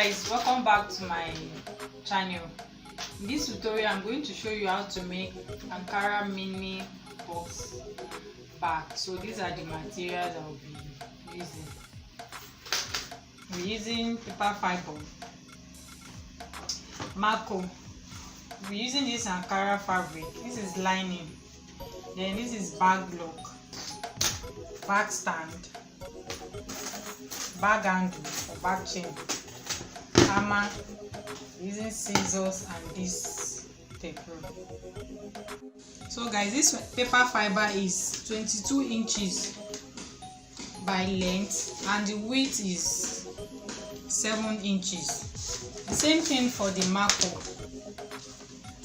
guys, welcome back to my channel. In this tutorial I'm going to show you how to make Ankara Mini Box Bag. So these are the materials I will be using. We're using paper fibre, Marco. We're using this Ankara fabric. This is lining. Then this is bag lock, bag stand, bag handle or bag chain, hammer, using scissors, and this tape rule. So guys, this paper fiber is 22 inches by length and the width is 7 inches. The same thing for the Marco.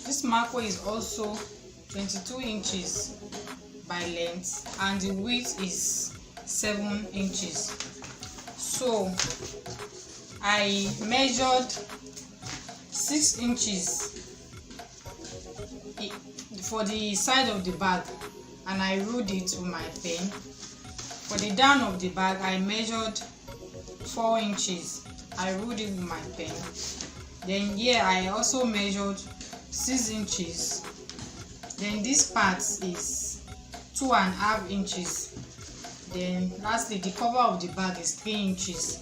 This Marco is also 22 inches by length and the width is 7 inches. So I measured 6 inches for the side of the bag and I ruled it with my pen. For the down of the bag I measured 4 inches. I ruled it with my pen. Then here I also measured 6 inches. Then this part is 2.5 inches. Then lastly the cover of the bag is 3 inches.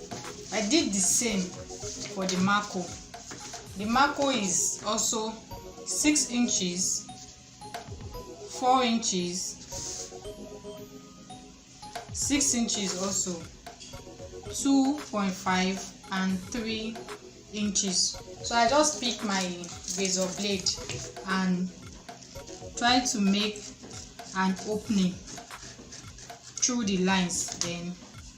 I did the same for the Marco. The Marco is also 6 inches, 4 inches, 6 inches also, 2.5 and 3 inches. So I just pick my razor blade and try to make an opening through the lines. Then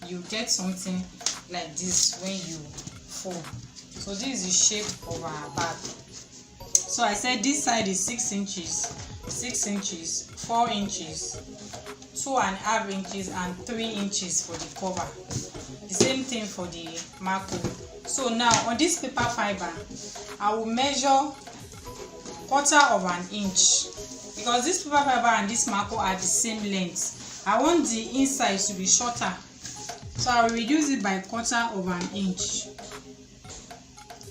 you get something like this when you fold. So this is the shape of our bag. So I said this side is 6 inches, 6 inches, 4 inches, 2.5 inches and 3 inches for the cover. The same thing for the Marco. So now on this paper fiber I will measure 1/4 inch because this paper fiber and this Marco are the same length. I want the inside to be shorter, so I will reduce it by 1/4 inch.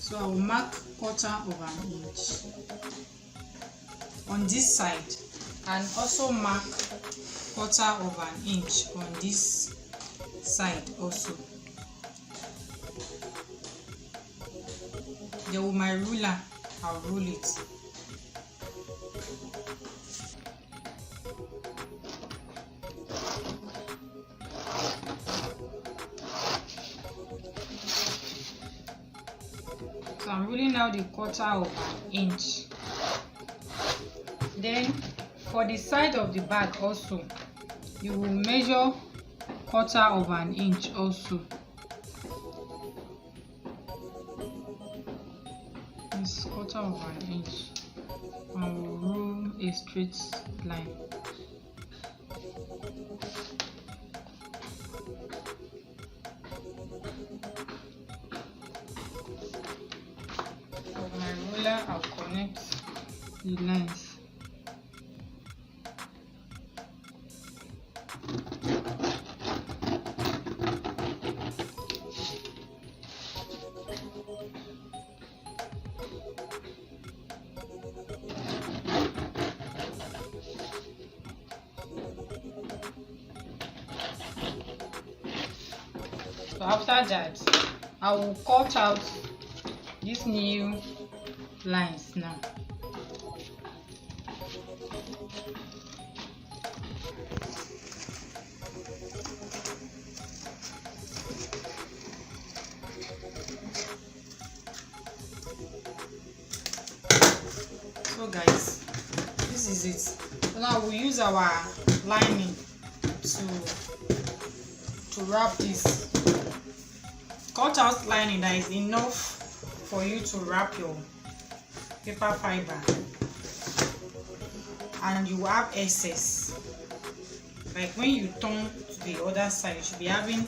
So I will mark 1/4 inch on this side and also mark 1/4 inch on this side also. Then with my ruler I'll rule it. So I'm ruling out the 1/4 inch. Then for the side of the bag also you will measure 1/4 inch also. This 1/4 inch and we'll rule a straight line. With my ruler I'll connect the lines. So after that I will cut out these new lines now. So guys, this is it. So now we'll use our lining to wrap this. Cut out lining that is enough for you to wrap your paper fiber, and you have excess. Like when you turn to the other side, you should be having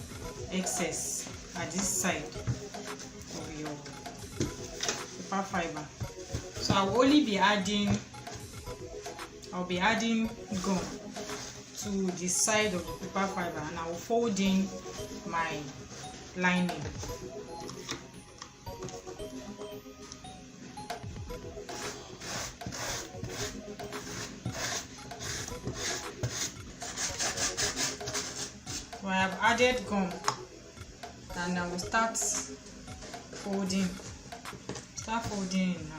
excess at this side of your paper fiber. So I'll be adding gum to the side of the paper fiber and I will fold in my lining. added gum, and I will start folding. Start folding it now.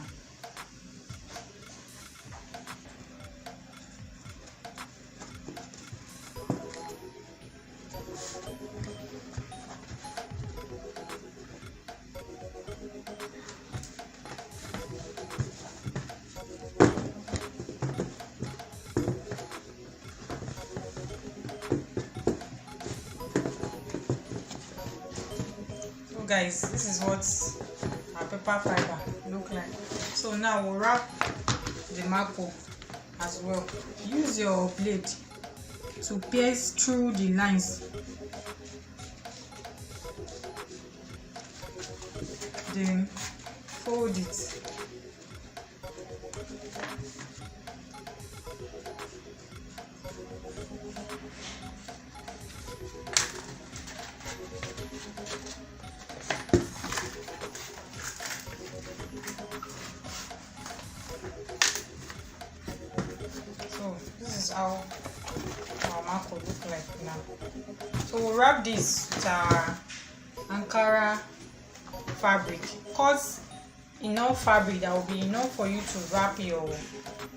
Guys, this is what our paper fiber look like. So now we'll wrap the marco as well. Use your blade to pierce through the lines, then fold it. This is how our marco look like now. So we'll wrap this with our Ankara fabric. Cause enough fabric that will be enough for you to wrap your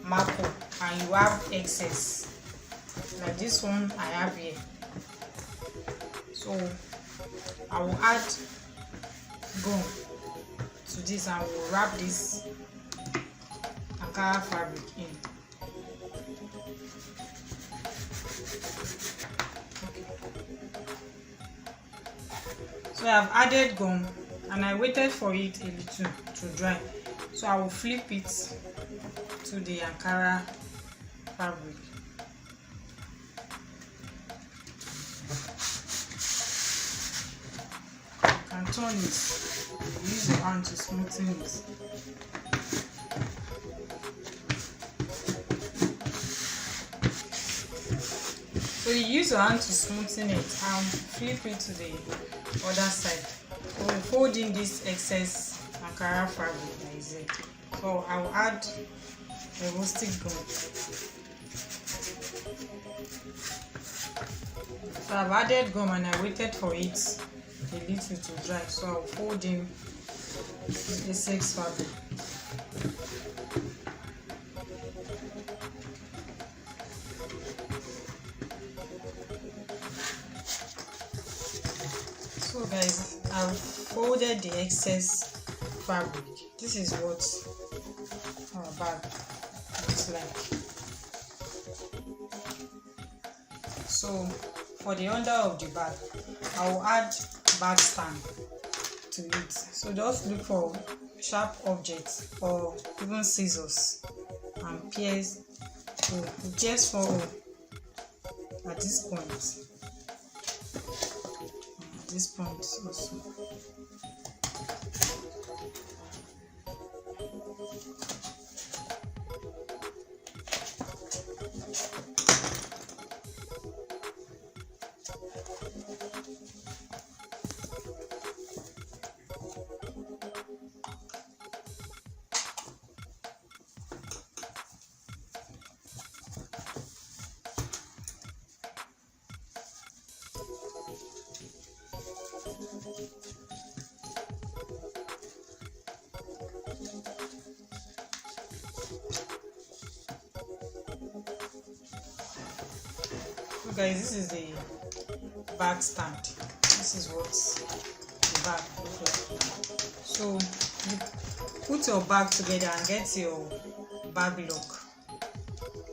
marco, and you have excess like this one I have here. So I will add gum to this and we'll wrap this Ankara fabric in. So I have added gum and I waited for it a little to dry. So I will flip it to the Ankara fabric. You can turn it, use your hand to smoothen it. So you use your hand to smoothen it and flip it to the other side. So we'll fold in this excess Ankara fabric that is it. So I will add Evostic gum. So I've added gum and I waited for it a little to dry. So I'll fold in the excess fabric. So guys, I've folded the excess fabric. This is what our bag looks like. So for the under of the bag, I will add bag stand to it. So just look for sharp objects or even scissors and pierce. So pierce for at this point. This point also. So guys, this is the bag stand. This is what the bag looks like. So you put your bag together and get your bag lock.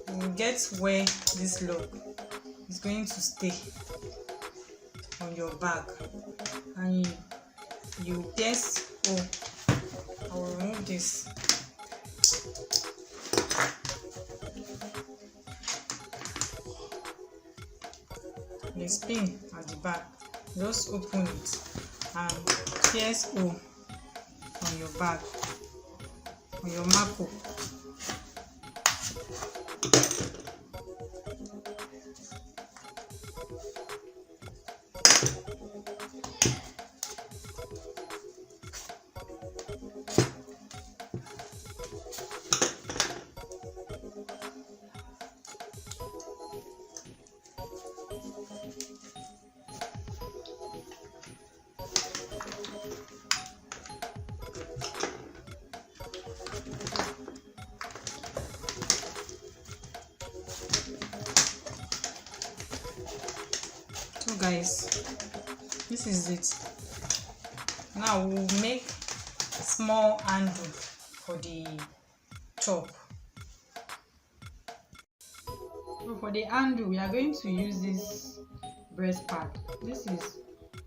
You will get where this lock is going to stay on your bag, and you pierce. Oh, I will remove this. The spin at the back, just open it and pierce hole on your bag, on your marco. guys, this is it. Now we'll make small handle for the top. So for the handle, we are going to use this breast pad. This is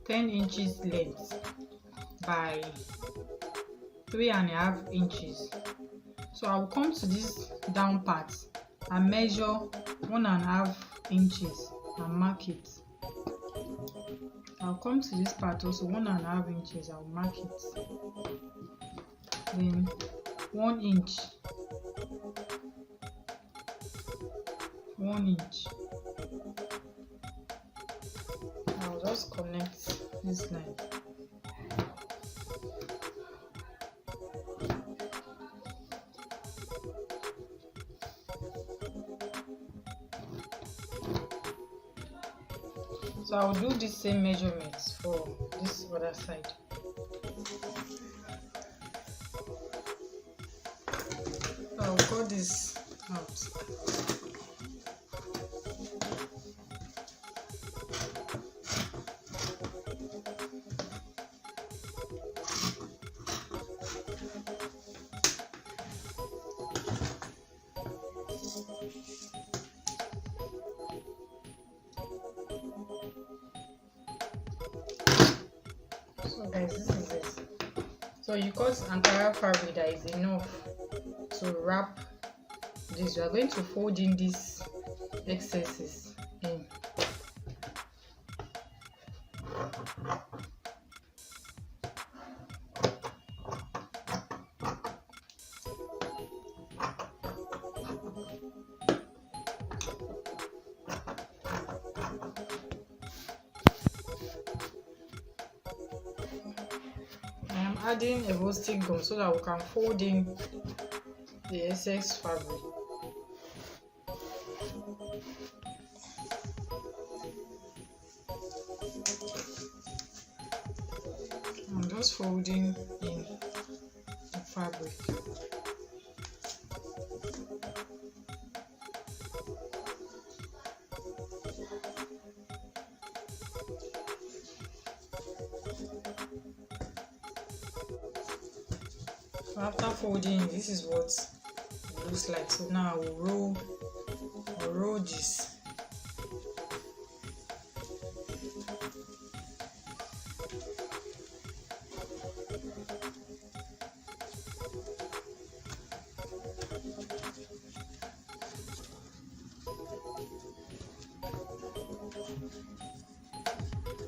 10 inches length by 3.5 inches. So I'll come to this down part and measure 1.5 inches and mark it. I'll come to this part also 1.5 inches. I'll mark it. Then 1 inch. 1 inch. I'll just connect this line. So I'll do the same measurements for this other side. I'll cut this out. So guys, this is it. So you cut Ankara fabric that is enough to wrap this. We are going to fold in these excesses in. Adding Evostic gum so that we can fold in the excess fabric. I'm just folding in the fabric. After folding, this is what it looks like. So now I will roll this.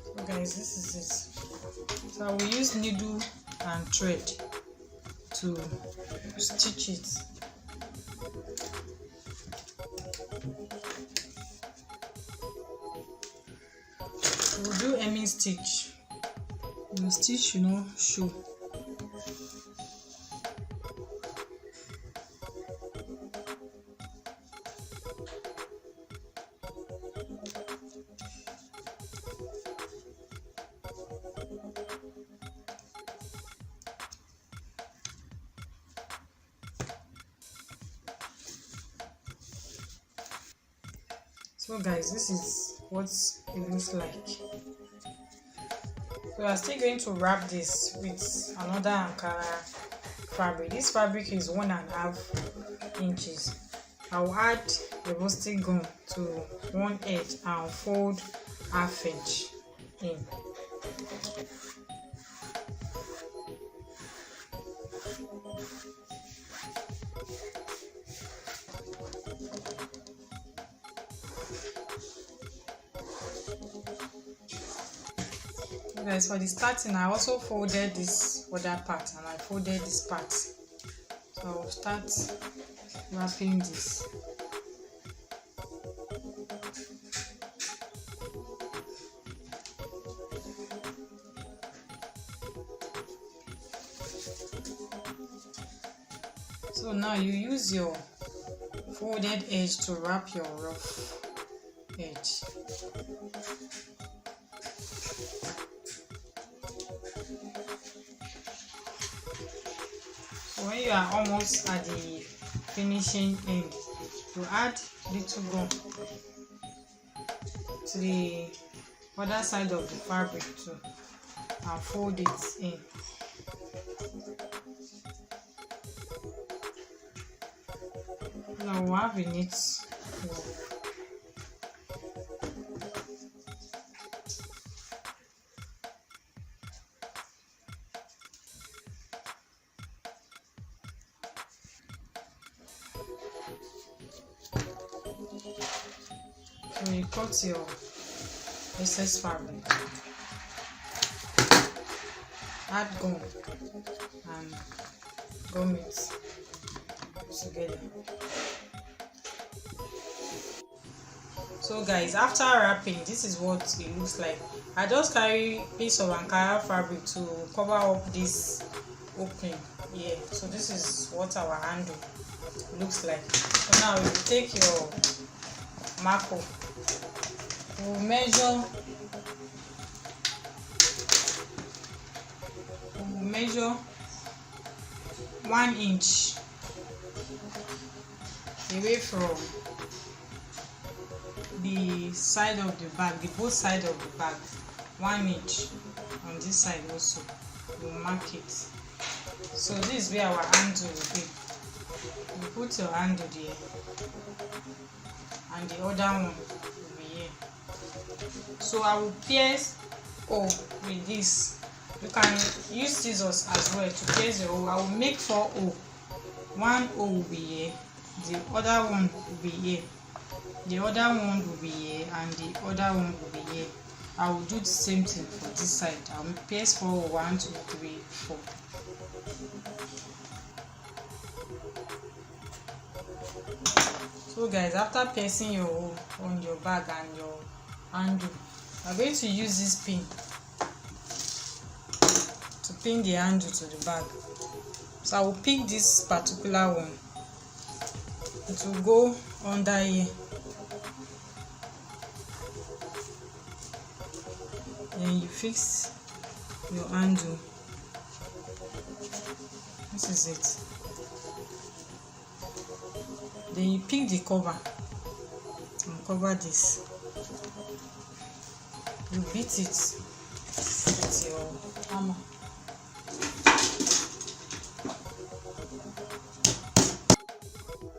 So guys, this is it. So I will use needle and thread to stitch it. We'll do hemming stitch. The stitch should not show. So guys, this is what it looks like. So I'm still going to wrap this with another Ankara fabric. This fabric is 1.5 inches. I'll add the Evostic gum to one edge and fold 1/2 inch in. Guys, for the starting, I also folded this other part and I folded this part. So I'll start wrapping this. So now you use your folded edge to wrap your rough edge. When you are almost at the finishing end, you add little gum to the other side of the fabric too and fold it in. Now we have a neat work. So you cut your excess fabric, add gum and gum it together. So guys, after wrapping, this is what it looks like. I just carry piece of Ankara fabric to cover up this opening here. So this is what our handle looks like. So now you take your marker, we'll measure 1 inch away from the side of the bag, the both side of the bag. 1 inch on this side also, we'll mark it. So this is where our handle will be. You put your handle there and the other one will be here. So I will pierce hole with this. You can use scissors as well to pierce the hole. I will make 4 holes. 1 hole will be here, the other one will be here, the other one will be here, and the other one will be here. I will do the same thing for this side. I will pierce 4 holes. 1, 2, 3, 4. So guys, after piercing your hole on your bag and your handle, I'm going to use this pin to pin the handle to the bag. So I will pick this particular one. It will go under here. Then you fix your handle. This is it. Then you pick the cover and cover this. You beat it with your hammer.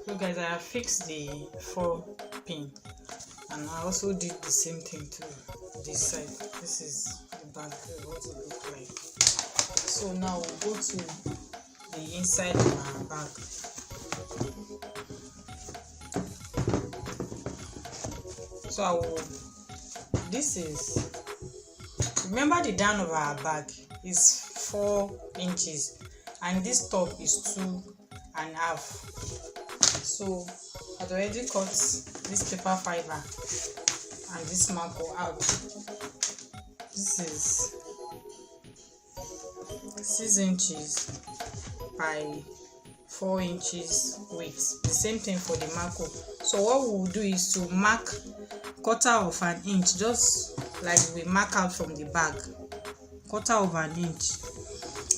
So guys, I have fixed the 4 pin, and I also did the same thing to this side. This is the bag, what it looks like. So now we'll go to the inside of our bag. So this is, remember the down of our bag is 4 inches and this top is 2.5. So I've already cut this paper fiber and this marker out. This is 6 inches by 4 inches width. The same thing for the marker. So what we will do is to mark 1/4 inch, just like we mark out from the bag, 1/4 inch,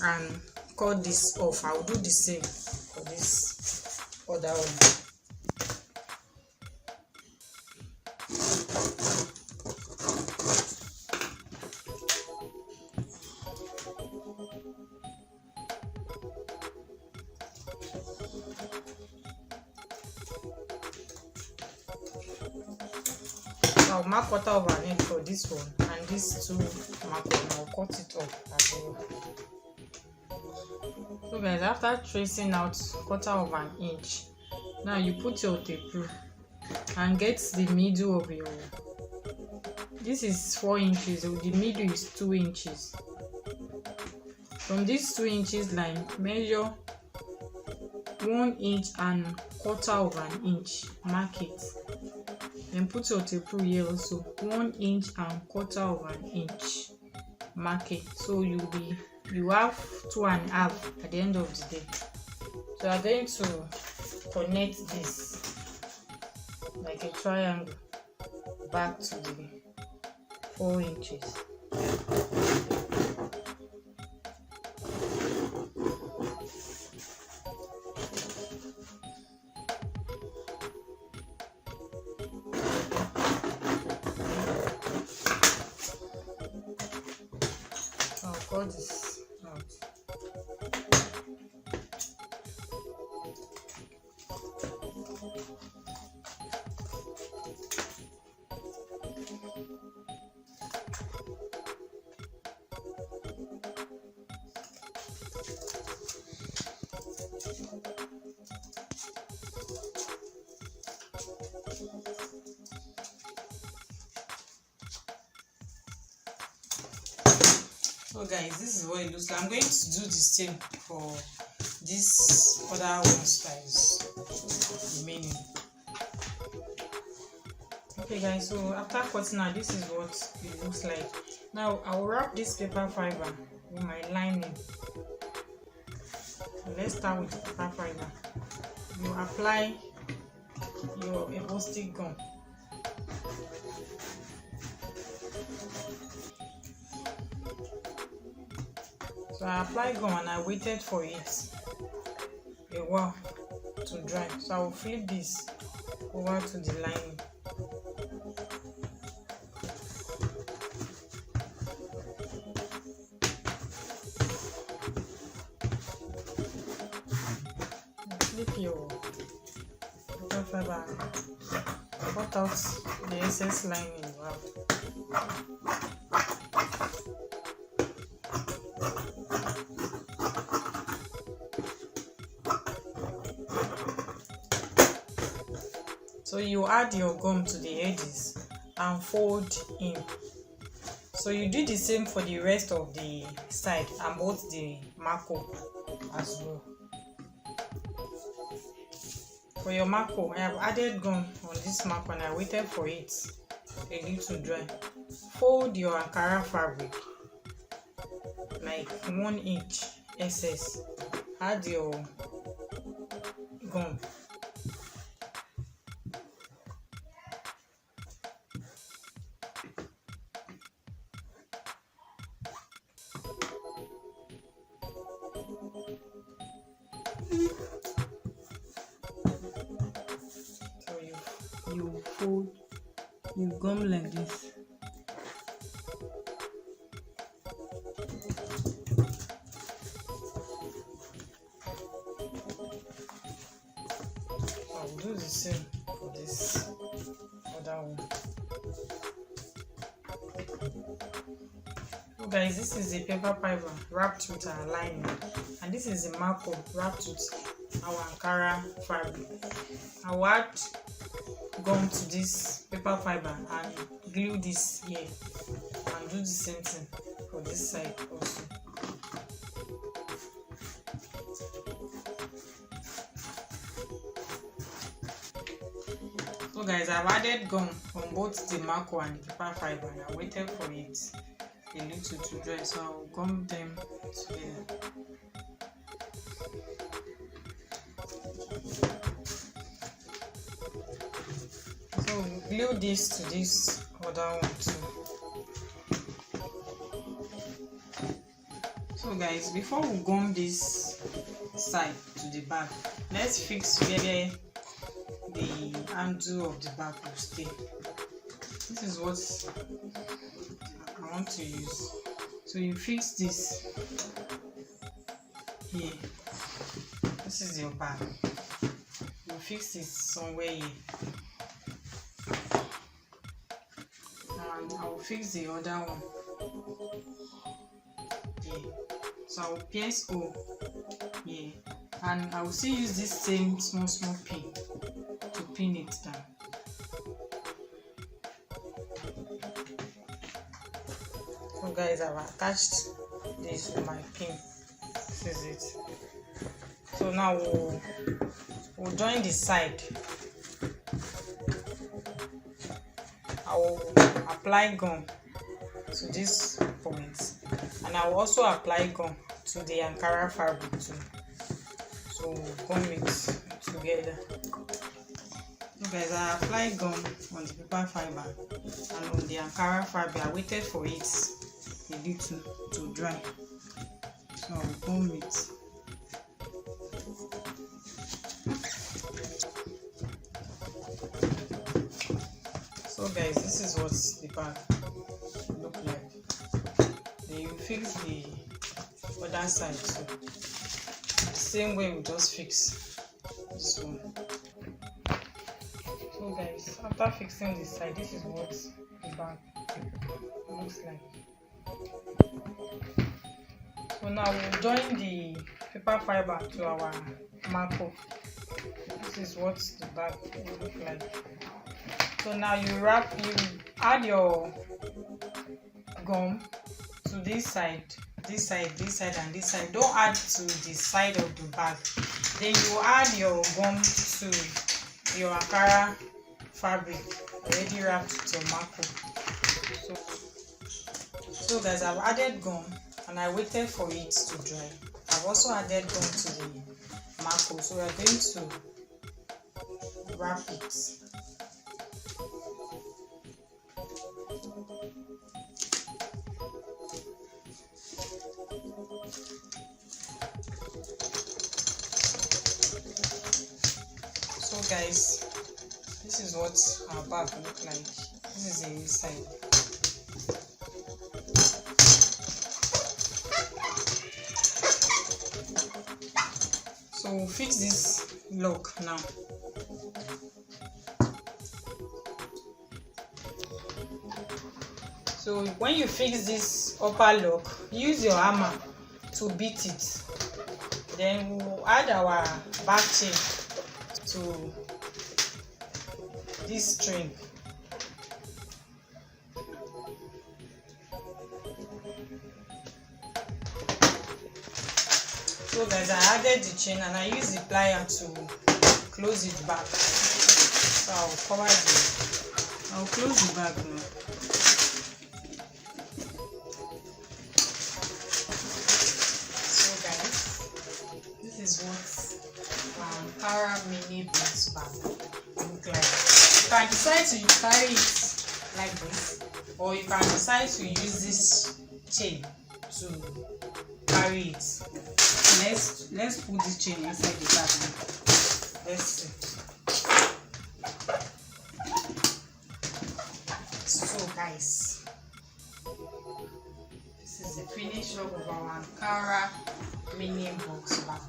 and cut this off. I will do the same for this other one. I'll mark 1/4 inch for this one, and these 2 markers, and I'll cut it off as well. So guys, after tracing out 1/4 inch, now you put your tape through and get the middle of your, this is 4 inches, so the middle is 2 inches. From this 2 inches line, measure 1 inch and 1/4 inch, mark it. Then put your tape through here also, 1 inch and 1/4 inch, mark it. So you have 2.5 at the end of the day. So I'm going to connect this like a triangle back to the 4 inches. cut this out. So guys, this is what it looks like. I'm going to do the same for this other one size remaining. Okay guys, so after cutting out, this is what it looks like. Now I will wrap this paper fiber with my lining. So let's start with the paper fiber. You apply your Evostic gum. So I applied gum and I waited for it a while to dry. So I will flip this over to the lining. Flip your paper fiber and cut out the excess lining you have. So you add your gum to the edges and fold in. So you do the same for the rest of the side and both the marco as well. For your marco, I have added gum on this marco and I waited for it a little dry. Fold your Ankara fabric like 1 inch excess. Add your gum. So you fold, you gum like this. I'll do the same for this other one. So guys, this is the paper fiber wrapped with our lining, and this is the marco wrapped with our Ankara fabric. I will add gum to this paper fiber and glue this here and do the same thing for this side also. So guys, I've added gum on both the marco and the paper fiber and I waited for it a little to dry, so I'll gum them together. So glue this to this other one too. So guys, before we gum this side to the back, let's fix where the handle of the back will stay. This is what I want to use. So you fix this here. This is your back. You fix it somewhere here. And I will fix the other one here. So I will pierce hole here. And I will still use this same small pin to pin it down. So guys, I've attached this with my pin. This is it. So now we'll join the side. I will apply gum to this point, and I will also apply gum to the Ankara fabric too. So gum it together. So guys, I applied gum on the paper fiber and on the Ankara fabric. I waited for it a little to dry. So I'll gum it. So guys, this is what the bag look like. Then you fix the other side too. Same way we just fix this one. So guys, after fixing this side, this is what the bag looks like. So now we'll join the paper fiber to our marker. This is what the bag will look like. So now you add your gum to this side, this side, this side, and this side. Don't add to the side of the bag. Then you add your gum to your Ankara fabric already wrapped with your marker. So guys, I've added gum and I waited for it to dry. I've also added gum to the marker, so we're going to wrap it. So guys, this is what our bag look like. This is the inside. So we'll fix this lock now. So when you fix this upper lock, use your hammer to beat it. Then we'll add our back chain to this string. So guys, I added the chain and I use the plier to close it back. So I'll close the bag now. So guys, this is what Ankara Mini Box Bag look like. You can decide to carry it like this, or you can decide to use this chain to carry it. Let's put this chain inside the bag now. Let's see. So guys, this is the finished look of our Ankara Mini Box Bag.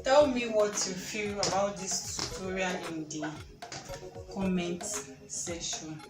Tell me what you feel about this tutorial in the comment section.